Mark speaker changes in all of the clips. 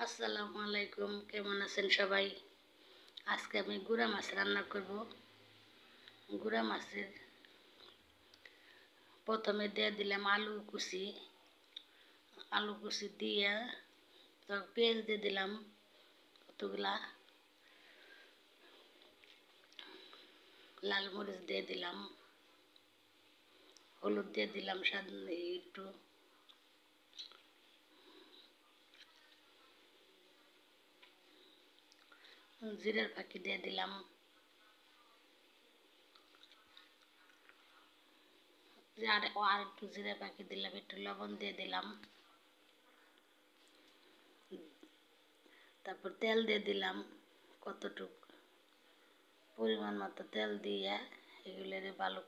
Speaker 1: আসসালামু আলাইকুম, কেমন আছেন সবাই? আজকে আমি গুড়া মাছ রান্না করব। গুড়া মাছের প্রথমে দিয়ে দিলাম আলু কুচি দিয়ে পেঁয়াজ দিয়ে দিলাম কতগুলা, লাল মরিচ দিয়ে দিলাম, হলুদ দিয়ে দিলাম স্বাদ একটু, জিরার ফাঁকি দিয়ে দিলাম, আর একটু জিরা পাখি দিলাম, একটু লবণ দিয়ে দিলাম, তারপর তেল দিয়ে দিলাম কতটুক পরিমাণ মতো তেল দিয়ে এগুলোরে ভালো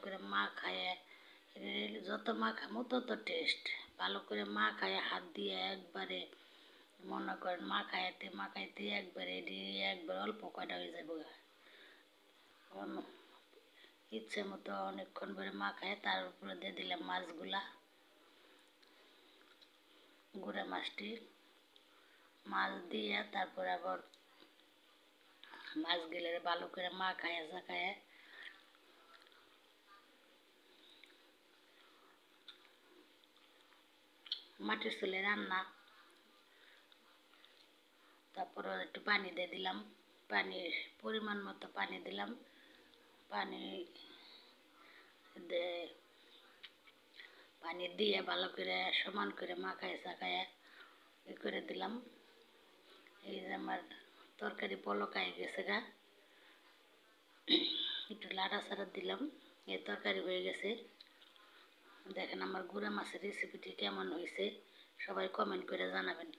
Speaker 1: করে মাখায়, যত মাখামো তত টেস্ট। ভালো করে মাখায় হাত দিয়ে একবারে মনে করেন মাখাইতে একবারে অল্প কয়টা হয়ে যাবে। ইচ্ছে মতো অনেকক্ষণ করে মাখায় তার উপরে দিয়ে দিলাম মাছগুলা, গুঁড়া মাছ দিয়ে তারপর আবার মাছগুলো ভালো করে মাখায় মাটির চুলে রান্না। তারপর একটু পানি দিয়ে দিলাম, পরিমাণ মতো পানি দিলাম, পানি দিয়ে ভালো করে সমান করে মাখায় করে দিলাম। এই যে আমার তরকারি পলকায় গেছে একটু লাড়াচাড়া দিলাম, এই তরকারি হয়ে গেছে। দেখেন আমার গুঁড়া মাছের রেসিপিটি কেমন হয়েছে, সবাই কমেন্ট করে জানাবেন।